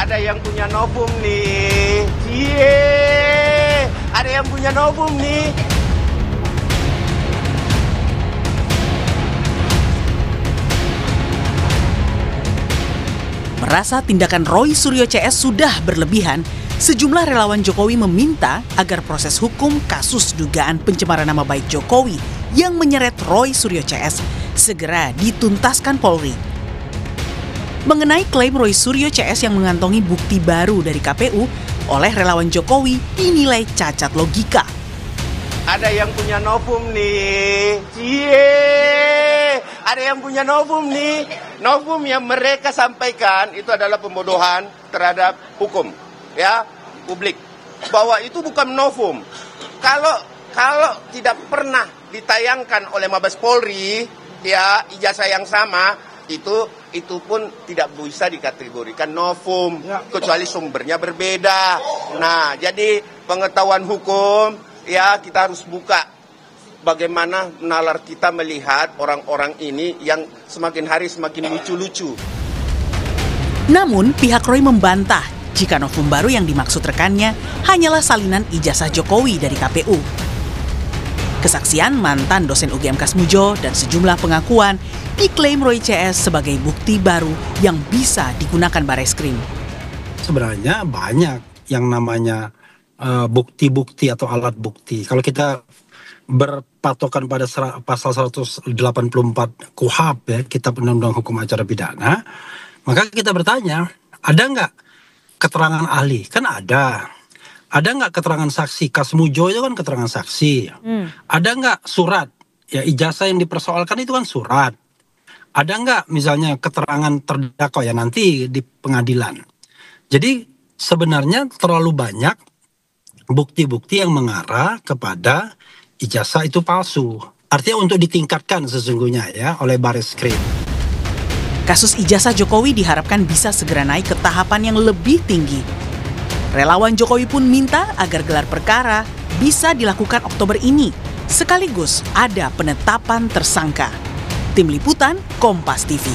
Ada yang punya novum nih. Cie, ada yang punya novum nih. Merasa tindakan Roy Suryo CS sudah berlebihan, sejumlah relawan Jokowi meminta agar proses hukum kasus dugaan pencemaran nama baik Jokowi yang menyeret Roy Suryo CS segera dituntaskan Polri. Mengenai klaim Roy Suryo CS yang mengantongi bukti baru dari KPU, oleh relawan Jokowi dinilai cacat logika. Ada yang punya novum nih. Cie, ada yang punya novum nih. Novum yang mereka sampaikan itu adalah pembodohan terhadap hukum, ya, publik. Bahwa itu bukan novum. Kalau tidak pernah ditayangkan oleh Mabes Polri, ya, ijazah yang sama, itu pun tidak bisa dikategorikan novum, kecuali sumbernya berbeda. Nah, jadi pengetahuan hukum, ya, kita harus buka bagaimana nalar kita melihat orang-orang ini yang semakin hari semakin lucu-lucu. Namun, pihak Roy membantah jika novum baru yang dimaksud rekannya hanyalah salinan ijazah Jokowi dari KPU. Kesaksian mantan dosen UGM Kasmujo dan sejumlah pengakuan diklaim Roy CS sebagai bukti baru yang bisa digunakan Bareskrim. Sebenarnya banyak yang namanya bukti-bukti atau alat bukti. Kalau kita berpatokan pada pasal 184 KUHP, ya, Kitab Undang-Undang Hukum Acara Pidana, maka kita bertanya, ada nggak keterangan ahli? Kan ada. Ada nggak keterangan saksi? Kasmujo itu kan keterangan saksi. Ada nggak surat? Ya, ijazah yang dipersoalkan itu kan surat. Ada nggak misalnya keterangan terdakwa, ya nanti di pengadilan. Jadi sebenarnya terlalu banyak bukti-bukti yang mengarah kepada ijazah itu palsu. Artinya untuk ditingkatkan sesungguhnya, ya, oleh Bareskrim. Kasus ijazah Jokowi diharapkan bisa segera naik ke tahapan yang lebih tinggi. Relawan Jokowi pun minta agar gelar perkara bisa dilakukan Oktober ini, sekaligus ada penetapan tersangka. Tim Liputan, Kompas TV.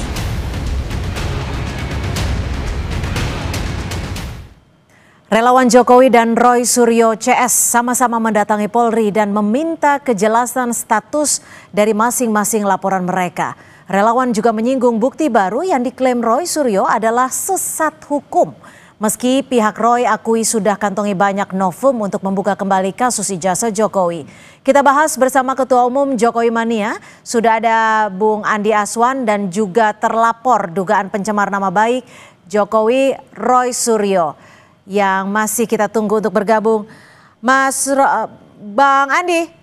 Relawan Jokowi dan Roy Suryo CS sama-sama mendatangi Polri dan meminta kejelasan status dari masing-masing laporan mereka. Relawan juga menyinggung bukti baru yang diklaim Roy Suryo adalah sesat hukum. Meski pihak Roy akui sudah kantongi banyak novum untuk membuka kembali kasus ijazah Jokowi. Kita bahas bersama Ketua Umum Jokowi Mania, sudah ada Bung Andi Aswan dan juga terlapor dugaan pencemar nama baik Jokowi Roy Suryo yang masih kita tunggu untuk bergabung. Bang Andi.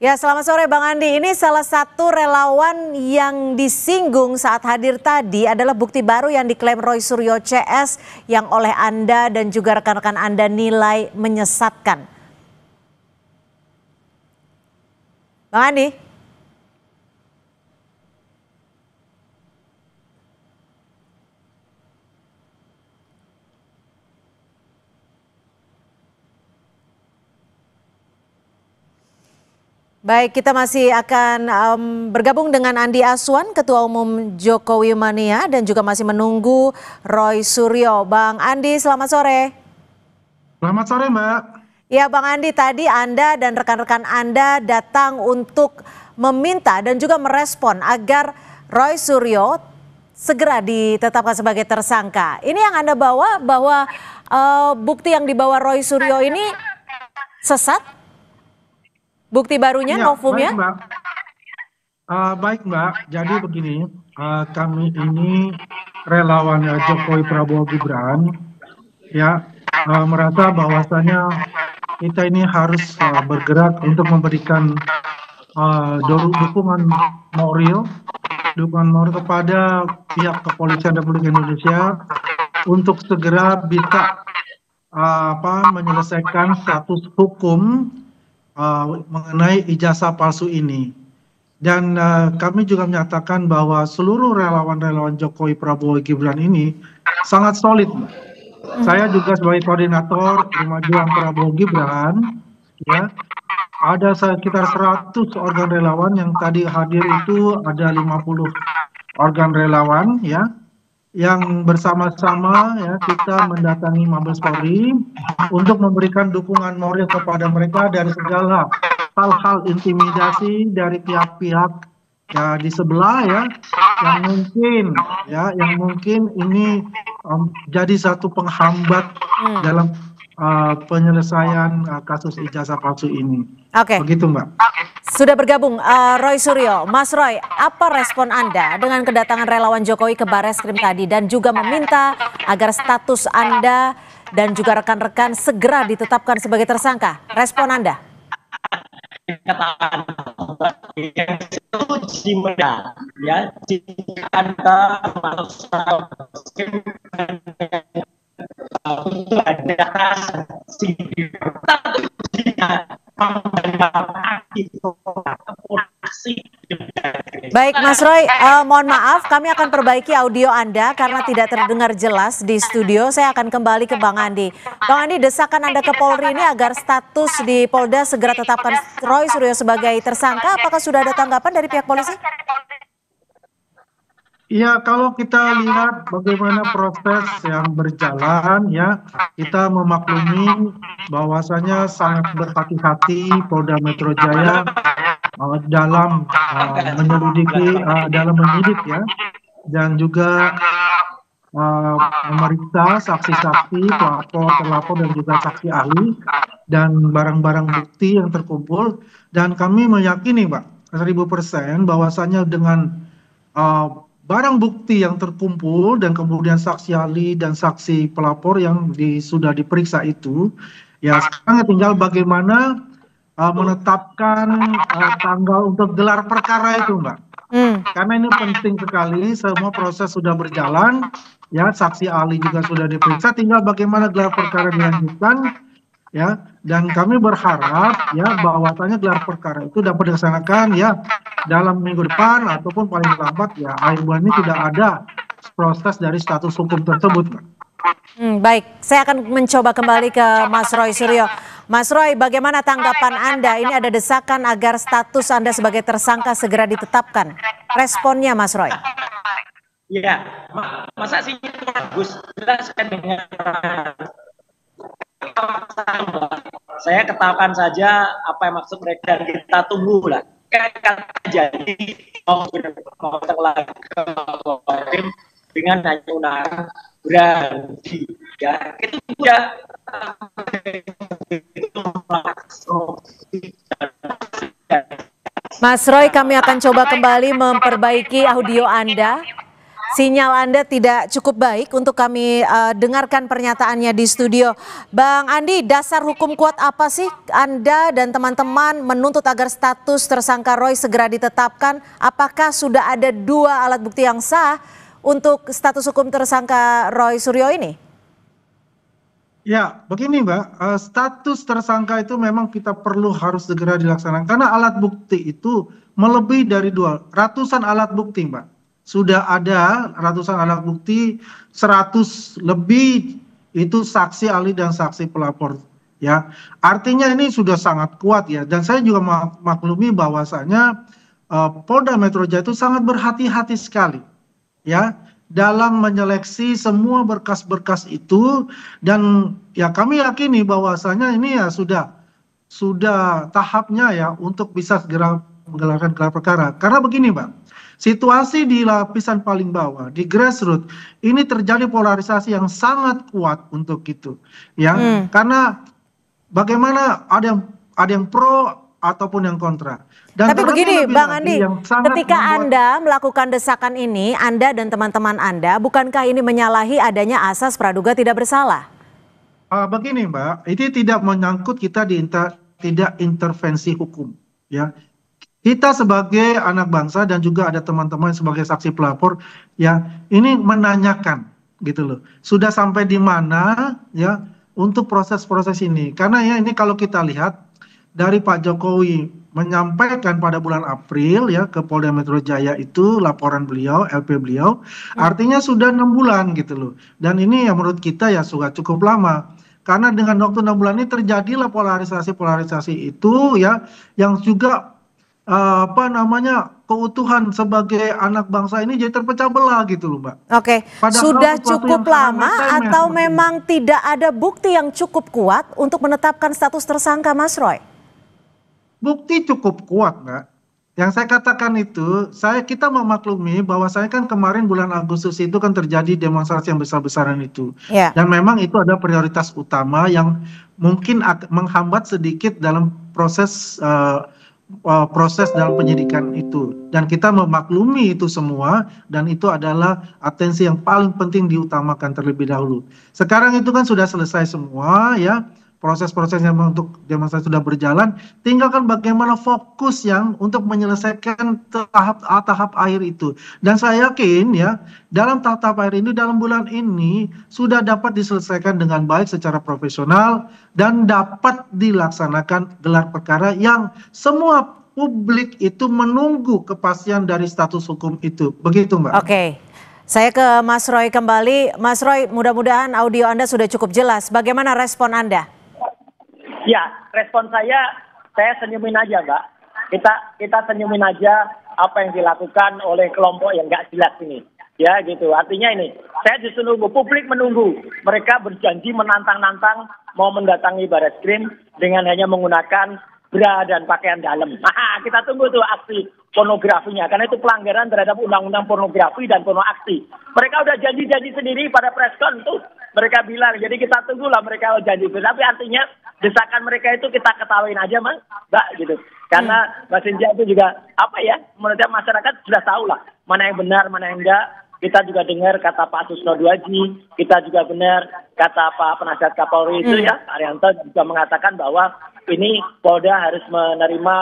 Ya, selamat sore Bang Andi. Ini salah satu relawan yang disinggung saat hadir tadi adalah bukti baru yang diklaim Roy Suryo CS yang oleh Anda dan juga rekan-rekan Anda nilai menyesatkan. Bang Andi. Baik, kita masih akan bergabung dengan Andi Aswan, Ketua Umum Jokowi Mania, dan juga masih menunggu Roy Suryo. Bang Andi, selamat sore. Selamat sore, Mbak. Ya, Bang Andi, tadi Anda dan rekan-rekan Anda datang untuk meminta dan juga merespon agar Roy Suryo segera ditetapkan sebagai tersangka. Ini yang Anda bawa bahwa bukti yang dibawa Roy Suryo ini sesat? Bukti barunya, Ya, novumnya? baik, Mbak. Baik, Mbak. Jadi begini, kami ini relawan Jokowi Prabowo Gibran, ya, merasa bahwasanya kita ini harus bergerak untuk memberikan dukungan moral kepada pihak kepolisian Republik Indonesia untuk segera bisa menyelesaikan status hukum mengenai ijazah palsu ini. Dan kami juga menyatakan bahwa seluruh relawan-relawan Jokowi Prabowo Gibran ini sangat solid. Saya juga sebagai koordinator Rumah Juang Prabowo Gibran, ya, ada sekitar 100 organ relawan yang tadi hadir itu ada 50 organ relawan ya yang bersama-sama ya kita mendatangi Mabes Polri untuk memberikan dukungan moral kepada mereka dari segala hal-hal intimidasi dari pihak-pihak ya di sebelah ya yang mungkin ini jadi satu penghambat dalam penyelesaian kasus ijazah palsu ini. Oke. Begitu Mbak. Sudah bergabung Roy Suryo. Mas Roy, apa respon Anda dengan kedatangan relawan Jokowi ke Barreskrim tadi dan juga meminta agar status Anda dan juga rekan-rekan segera ditetapkan sebagai tersangka? Respon Anda? Katakan itu ya jika Anda Baik Mas Roy, mohon maaf kami akan perbaiki audio Anda karena tidak terdengar jelas di studio. Saya akan kembali ke Bang Andi. Bang Andi, desakan Anda ke Polri ini agar status di Polda segera tetapkan Roy Suryo sebagai tersangka. Apakah sudah ada tanggapan dari pihak polisi? Ya, kalau kita lihat bagaimana proses yang berjalan ya, kita memaklumi bahwasanya sangat berhati-hati Polda Metro Jaya dalam menyelidiki, dalam menyidik ya, dan juga memeriksa saksi-saksi, pelapor, terlapor dan juga saksi ahli dan barang-barang bukti yang terkumpul. Dan kami meyakini, Pak, 1000% bahwasanya dengan barang bukti yang terkumpul dan kemudian saksi ahli dan saksi pelapor yang sudah diperiksa itu, ya sekarang tinggal bagaimana menetapkan tanggal untuk gelar perkara itu, Mbak. Karena ini penting sekali, semua proses sudah berjalan, ya saksi ahli juga sudah diperiksa, tinggal bagaimana gelar perkara dilanjutkan, ya. Dan kami berharap ya bahwasanya gelar perkara itu dapat dilaksanakan ya dalam minggu depan ataupun paling lambat ya akhir bulan ini tidak ada proses dari status hukum tersebut. Baik, saya akan mencoba kembali ke Mas Roy Suryo. Mas Roy, bagaimana tanggapan Anda? Ini ada desakan agar status Anda sebagai tersangka segera ditetapkan. Responnya Mas Roy? Ya, masa sih bagus jelaskan dengan saya ketahukan saja apa yang maksud mereka dan kita tunggu lah. Kan jadi mau lagi dengan hanya undangan berhenti ya itu ya Mas Roy, kami akan coba kembali memperbaiki audio Anda. Sinyal Anda tidak cukup baik untuk kami dengarkan pernyataannya di studio. Bang Andi, dasar hukum kuat apa sih Anda dan teman-teman menuntut agar status tersangka Roy segera ditetapkan? Apakah sudah ada 2 alat bukti yang sah untuk status hukum tersangka Roy Suryo ini? Ya, begini Mbak, status tersangka itu memang kita perlu harus segera dilaksanakan. Karena alat bukti itu melebihi dari ratusan alat bukti Mbak. Sudah ada ratusan alat bukti, 100 lebih itu saksi ahli dan saksi pelapor ya. Artinya ini sudah sangat kuat ya, dan saya juga maklumi bahwasanya Polda Metro Jaya itu sangat berhati-hati sekali ya dalam menyeleksi semua berkas-berkas itu. Dan ya kami yakini bahwasanya ini ya sudah tahapnya ya untuk bisa segera menggelarkan gelar perkara. Karena begini Mbak, situasi di lapisan paling bawah, di grassroots, ini terjadi polarisasi yang sangat kuat untuk itu, ya. Karena bagaimana ada yang pro ataupun yang kontra. Dan tapi begini, Bang Andi, ketika Anda melakukan desakan ini, Anda dan teman-teman Anda, bukankah ini menyalahi adanya asas praduga tidak bersalah? Begini, Mbak, ini tidak menyangkut kita tidak intervensi hukum, ya. Kita sebagai anak bangsa dan juga ada teman-teman sebagai saksi pelapor ya ini menanyakan gitu loh. Sudah sampai di mana ya untuk proses-proses ini. Karena ya ini kalau kita lihat dari Pak Jokowi menyampaikan pada bulan April ya ke Polda Metro Jaya itu laporan beliau, LP beliau, artinya sudah 6 bulan gitu loh. Dan ini ya menurut kita ya sudah cukup lama. Karena dengan waktu 6 bulan ini terjadilah polarisasi itu ya yang juga keutuhan sebagai anak bangsa ini jadi terpecah belah gitu loh, Mbak. Oke, Padahal sudah sesuatu cukup yang sangat lama remeh atau seperti memang tidak ada bukti yang cukup kuat untuk menetapkan status tersangka, Mas Roy? Bukti cukup kuat, Mbak. Yang saya katakan itu, kita memaklumi bahwa saya kan kemarin bulan Agustus itu kan terjadi demonstrasi yang besar-besaran itu. Ya. Dan memang itu ada prioritas utama yang mungkin menghambat sedikit dalam proses dalam penyidikan itu. Dan kita memaklumi itu semua, dan itu adalah atensi yang paling penting diutamakan terlebih dahulu. Sekarang itu kan sudah selesai semua ya. Proses-prosesnya untuk demonstrasi sudah berjalan, tinggalkan bagaimana fokus yang untuk menyelesaikan tahap akhir itu. Dan saya yakin ya, dalam tahap akhir ini, dalam bulan ini, sudah dapat diselesaikan dengan baik secara profesional, dan dapat dilaksanakan gelar perkara yang semua publik itu menunggu kepastian dari status hukum itu. Begitu, Mbak. Oke. Saya ke Mas Roy kembali. Mas Roy, mudah-mudahan audio Anda sudah cukup jelas. Bagaimana respon Anda? Ya, respon saya senyumin aja, Mbak. Kita senyumin aja apa yang dilakukan oleh kelompok yang nggak jelas ini. Ya, gitu. Artinya ini, saya justru nunggu, publik menunggu. Mereka berjanji menantang-nantang mau mendatangi Barreskrim dengan hanya menggunakan bra dan pakaian dalam. Nah, kita tunggu tuh aksi pornografinya, karena itu pelanggaran terhadap undang-undang pornografi dan porno aksi. Mereka udah janji-janji sendiri pada preskon tuh. Mereka bilang, jadi kita tunggulah mereka janji. Tapi artinya desakan mereka itu kita ketawain aja, Mbak, gitu. Karena Mbak Cynthia itu juga, menurut saya masyarakat sudah tahu lah, mana yang benar, mana yang enggak. Kita juga dengar kata Pak Susno Duaji, kita juga benar kata Pak Penasihat Kapolri itu ya, Arianto juga mengatakan bahwa ini Polda harus menerima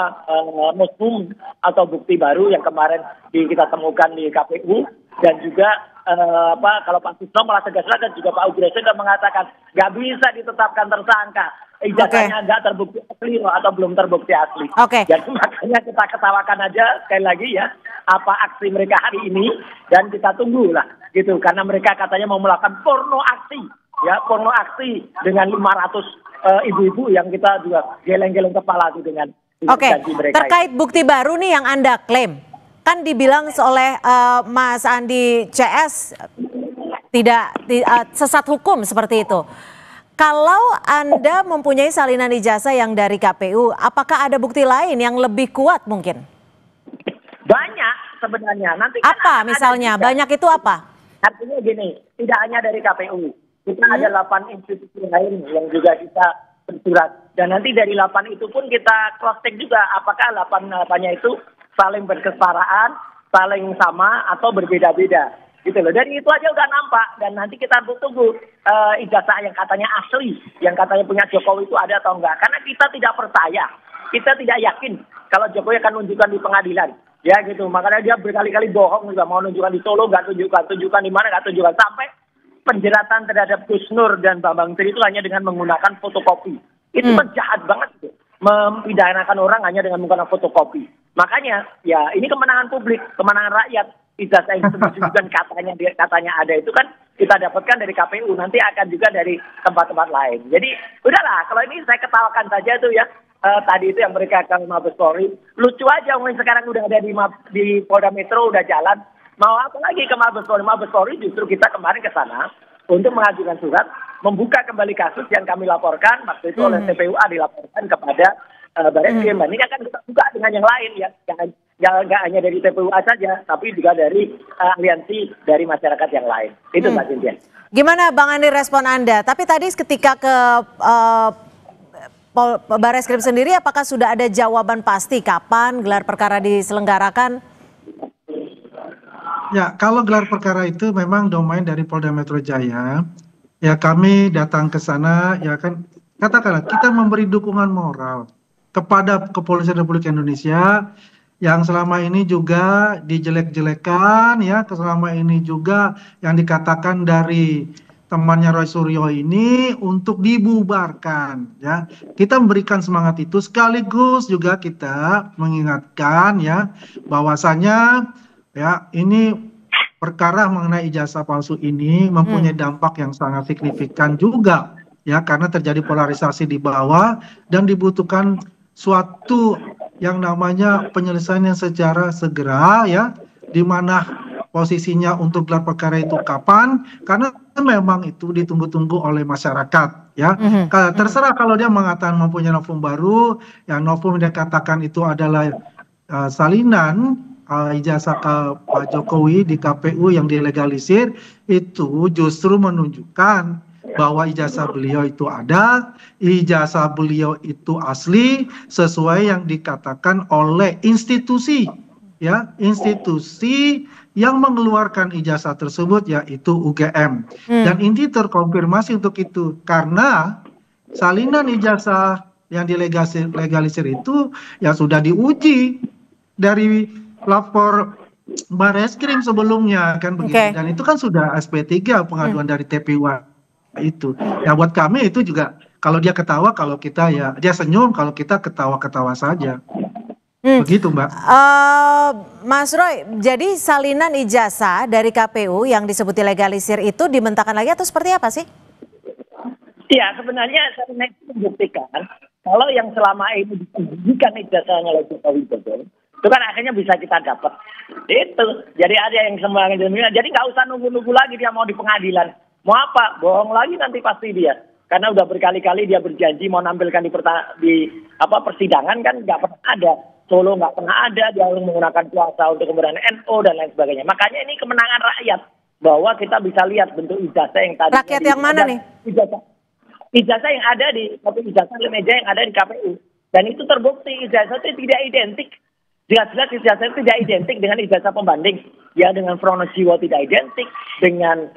muslim atau bukti baru yang kemarin kita temukan di KPU, dan juga kalau Pak Susno malah tegas-tegas juga Pak Ugres sudah mengatakan nggak bisa ditetapkan tersangka, ijazahnya nggak terbukti asli atau belum terbukti asli. Jadi makanya kita ketawakan aja sekali lagi ya apa aksi mereka hari ini, dan kita tunggu lah gitu, karena mereka katanya mau melakukan porno aksi dengan 500 ibu-ibu yang kita juga geleng-geleng kepala tuh dengan janji mereka. Terkait bukti baru nih yang Anda klaim, kan dibilang oleh Mas Andi CS tidak sesat hukum seperti itu. Kalau Anda mempunyai salinan ijazah yang dari KPU, apakah ada bukti lain yang lebih kuat mungkin? Banyak sebenarnya. Nanti kan apa misalnya? Banyak itu apa? Artinya gini, tidak hanya dari KPU. Kita ada 8 institusi lain yang juga kita bersurat. Dan nanti dari 8 itu pun kita cross check juga apakah 8-8-nya itu saling berkesetaraan, saling sama atau berbeda-beda. Gitu loh. Dari itu aja udah nampak, dan nanti kita tunggu ijazah yang katanya asli, yang katanya punya Jokowi itu ada atau enggak. Karena kita tidak percaya, kita tidak yakin kalau Jokowi akan nunjukkan di pengadilan. Ya gitu, makanya dia berkali-kali bohong juga, mau nunjukkan di Solo nggak tunjukkan di mana nggak tunjukkan, sampai penjeratan terhadap Gus Nur dan Bambang Tri itu hanya dengan menggunakan fotokopi. Itu kan jahat banget gitu, mempidanakan orang hanya dengan menggunakan fotokopi. Makanya ya ini kemenangan publik, kemenangan rakyat. Ijazah yang disebutkan katanya ada itu kan kita dapatkan dari KPU, nanti akan juga dari tempat-tempat lain. Jadi udahlah, kalau ini saya ketawakan saja tuh ya. Tadi itu yang mereka akan Mabes Polri, lucu aja mungkin sekarang udah ada di Polda Metro udah jalan, mau apa lagi ke Mabes Polri? Mabes Polri justru kita kemarin ke sana untuk mengajukan surat membuka kembali kasus yang kami laporkan waktu itu oleh TPUA dilaporkan kepada Barreskrim. Ini akan kita buka dengan yang lain ya, nggak hanya dari TPUA saja, tapi juga dari aliansi dari masyarakat yang lain. Itu Mbak Cynthia. Gimana Bang Andi respon Anda? Tapi tadi ketika ke Barreskrim sendiri, apakah sudah ada jawaban pasti kapan gelar perkara diselenggarakan? Ya, kalau gelar perkara itu memang domain dari Polda Metro Jaya. Ya, kami datang ke sana, ya kan, katakanlah kita memberi dukungan moral kepada Kepolisian Republik Indonesia yang selama ini juga dijelek-jelekan, ya, selama ini juga yang dikatakan dari temannya Roy Suryo ini untuk dibubarkan, ya. Kita memberikan semangat itu, sekaligus juga kita mengingatkan ya bahwasanya ya ini perkara mengenai ijazah palsu ini mempunyai dampak yang sangat signifikan juga ya, karena terjadi polarisasi di bawah dan dibutuhkan suatu yang namanya penyelesaian yang secara segera ya, di mana posisinya untuk gelar perkara itu kapan, karena memang itu ditunggu-tunggu oleh masyarakat ya. Terserah kalau dia mengatakan mempunyai novum baru, yang novum dia katakan itu adalah salinan ijazah ke Pak Jokowi di KPU yang dilegalisir, itu justru menunjukkan bahwa ijazah beliau itu ada, ijazah beliau itu asli sesuai yang dikatakan oleh institusi ya, institusi yang mengeluarkan ijazah tersebut yaitu UGM. Dan ini terkonfirmasi untuk itu karena salinan ijazah yang dilegalisir itu ya sudah diuji dari lapor Bareskrim sebelumnya kan begitu. Dan itu kan sudah SP3 pengaduan dari TPU itu. Ya buat kami itu juga kalau dia ketawa, kalau kita ya dia senyum, kalau kita ketawa-ketawa saja. Begitu Mbak. Mas Roy, jadi salinan ijazah dari KPU yang disebut dilegalisir itu dimentahkan lagi atau seperti apa sih? Iya, sebenarnya salinan itu membuktikan kalau yang selama ini disembunyikan ijazahnya oleh Jokowi Dodo, itu kan akhirnya bisa kita dapat. Itu. Jadi ada yang sembarangan. Jadi nggak usah nunggu-nunggu lagi dia mau di pengadilan. Mau apa? Bohong lagi nanti pasti dia. Karena udah berkali-kali dia berjanji mau nampilkan di persidangan kan nggak pernah ada. Solo nggak pernah ada, dia harus menggunakan kuasa untuk kemudian NO dan lain sebagainya. Makanya ini kemenangan rakyat bahwa kita bisa lihat bentuk ijazah yang tadi. Rakyat yang mana nih? Ijazah yang ada di ijazah meja yang ada di KPU. Dan itu terbukti ijazah itu tidak identik. Jelas-jelas ijazah itu tidak identik dengan ijazah pembanding. Ya dengan Pronojiwo tidak identik, dengan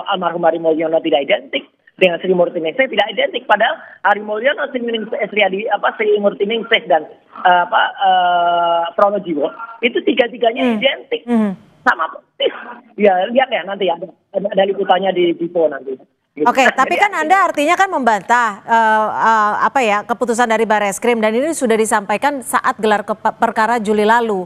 almarhum Hari Mulyono tidak identik, dengan Sri Murtiningsih tidak identik. Padahal Hari Mulyono, Sri Murtiningsih dan Pronojiwo itu tiga-tiganya identik. Sama persis. Ya lihat ya nanti ada liputannya di Dipo nanti. Oke, tapi kan Anda artinya kan membantah keputusan dari Bareskrim dan ini sudah disampaikan saat gelar perkara Juli lalu.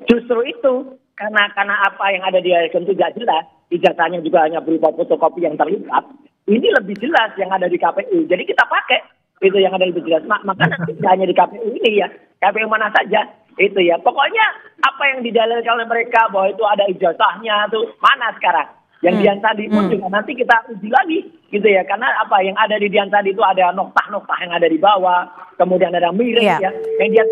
Justru itu karena apa yang ada di Bareskrim itu tidak jelas, ijazahnya juga hanya berupa fotokopi yang terlihat. Ini lebih jelas yang ada di KPU. Jadi kita pakai itu yang ada lebih jelas. Maka nanti tidak hanya di KPU ini ya, KPU mana saja itu ya. Pokoknya apa yang didalilkan oleh mereka bahwa itu ada ijazahnya tuh mana sekarang? Yang Dian Sandi pun juga nanti kita uji lagi gitu ya, karena apa yang ada di Dian Sandi itu ada noktah-noktah yang ada di bawah, kemudian ada miring ya. Yang Dian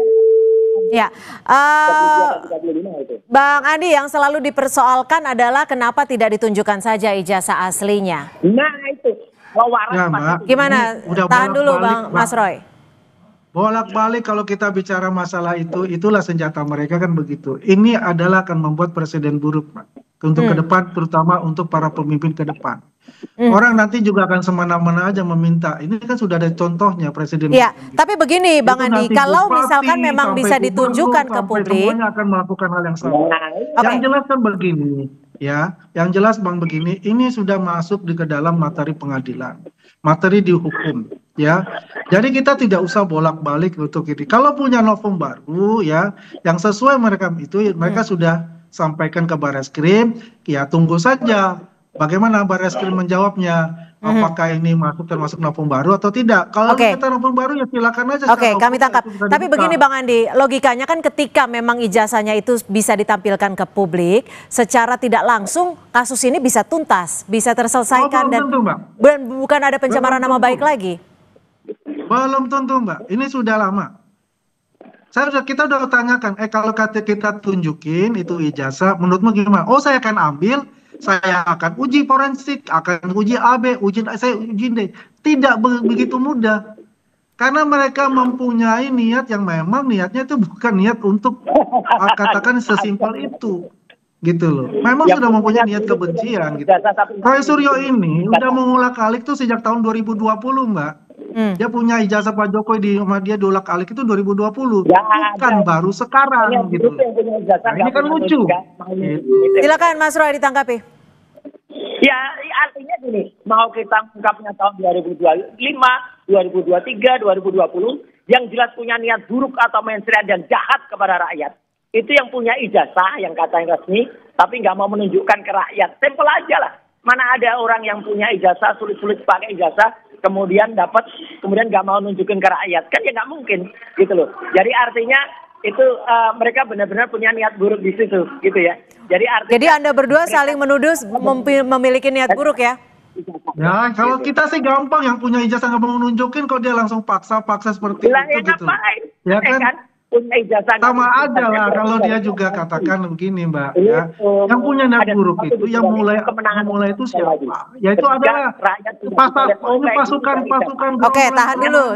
Bang Andi, yang selalu dipersoalkan adalah kenapa tidak ditunjukkan saja ijazah aslinya. Nah itu wawaran ya, Mbak. Gimana? Tahan dulu Bang Mas Roy. Bolak-balik kalau kita bicara masalah itu, itulah senjata mereka kan begitu. Ini adalah akan membuat presiden buruk, Pak. Untuk ke depan, terutama untuk para pemimpin ke depan. Orang nanti juga akan semena-mena aja meminta. Ini kan sudah ada contohnya presiden. Ya, tapi begini Bang Andi, kalau misalkan memang bisa ditunjukkan ke publik, semuanya akan melakukan hal yang sama. Yang jelas kan begini, ya, yang jelas Bang begini, ini sudah masuk ke dalam materi pengadilan, materi dihukum, ya. Jadi kita tidak usah bolak-balik untuk ini. Kalau punya novum baru, ya, yang sesuai mereka itu, mereka sudah sampaikan ke Bareskrim, ya tunggu saja bagaimana Bareskrim menjawabnya, apakah ini termasuk novum baru atau tidak. Kalau kita novum baru ya silakan aja. Oke, kami tangkap. Tapi begini Bang Andi, logikanya kan ketika memang ijazahnya itu bisa ditampilkan ke publik, secara tidak langsung kasus ini bisa tuntas, bisa terselesaikan dan bukan ada pencemaran nama baik lagi. Belum tentu Mbak, ini sudah lama. Kita udah tanyakan, kalau kita tunjukin itu ijazah, menurutmu gimana? Oh saya akan ambil, saya akan uji forensik, akan uji AB, saya uji D. Tidak begitu mudah. Karena mereka mempunyai niat yang memang niatnya itu bukan niat untuk katakan sesimpel itu. Gitu loh. Memang sudah mempunyai niat kebencian gitu. Roy Suryo ini udah mengulak-alik tuh sejak tahun 2020 Mbak. Dia punya ijazah Pak Jokowi di dia diulak-alik itu 2020. Ya, bukan baru sekarang gitu. Ini kan lucu. Silakan Mas Roy ditanggapi. Ya artinya gini, mau kita ungkapnya tahun 2025, 2023, 2020, yang jelas punya niat buruk atau mensreah dan jahat kepada rakyat. Itu yang punya ijazah, yang katanya resmi, tapi nggak mau menunjukkan ke rakyat. Simpel aja lah. Mana ada orang yang punya ijazah, sulit-sulit pakai ijazah, kemudian nggak mau nunjukin ke rakyat, kan ya nggak mungkin gitu loh. Jadi artinya itu mereka benar-benar punya niat buruk di situ gitu ya. Jadi Anda berdua saling menuduh memiliki niat buruk ya? Ya, kalau kita sih gampang, yang punya ijazah nggak mau nunjukin kok dia langsung paksa seperti Lah, itu ya gitu. ngapain? Ya kan? Punya ijazah Sama nggak aja lah kalau dia juga katakan begini, Mbak, ya. Yang punya niat buruk itu yang mulai itu siapa? Ya itu adalah pasukan. Oke,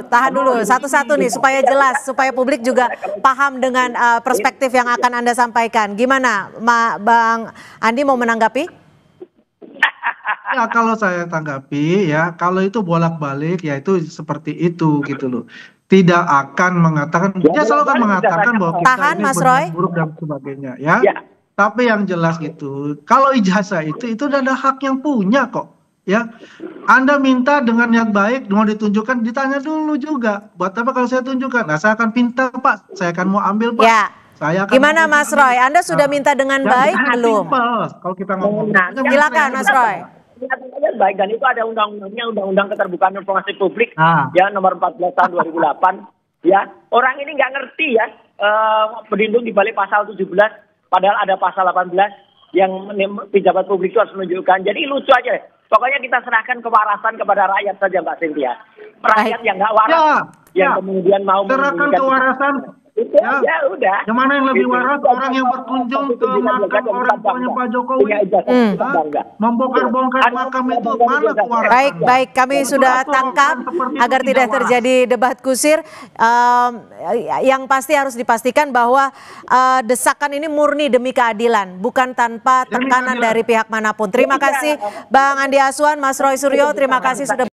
tahan dulu satu-satu nih supaya jelas, supaya publik juga paham dengan perspektif yang akan Anda sampaikan. Gimana, Bang Andi mau menanggapi? Ya kalau saya tanggapi ya, kalau itu bolak-balik ya itu seperti itu gitu loh. Tidak akan mengatakan, dia selalu kan mengatakan bahwa kita Tahan, ini Mas Roy. buruk dan sebagainya ya. Tapi yang jelas itu, kalau ijazah itu ada hak yang punya kok. Ya, Anda minta dengan niat baik, mau ditunjukkan, ditanya dulu juga. Buat apa kalau saya tunjukkan? Nah, saya akan pinta Pak, saya akan mau ambil Pak. Ya. Saya akan Gimana Mas Roy? Anda sudah minta dengan baik belum? Kalau kita ngomong. Silakan Mas Roy. Baik, dan itu ada undang-undang keterbukaan informasi publik ya nomor 14 tahun 2008 ya. Orang ini nggak ngerti ya berlindung di balik pasal 17 padahal ada pasal 18 yang pejabat publik itu harus menunjukkan. Jadi lucu aja. Pokoknya kita serahkan kewarasan kepada rakyat saja, Mbak Cynthia. Rakyat yang nggak waras yang kemudian mau serahkan kewarasan. Itu ya udah. Yang mana yang lebih waras, orang yang berkunjung ke makam orang tuanya Pak Jokowi, membongkar-bongkar makam itu, mana kewarasan? Baik, kami sudah tangkap agar tidak terjadi debat kusir. Yang pasti harus dipastikan bahwa desakan ini murni demi keadilan, bukan tanpa tekanan dari pihak manapun. Terima kasih Bang Andi Aswan, Mas Roy Suryo, terima kasih sudah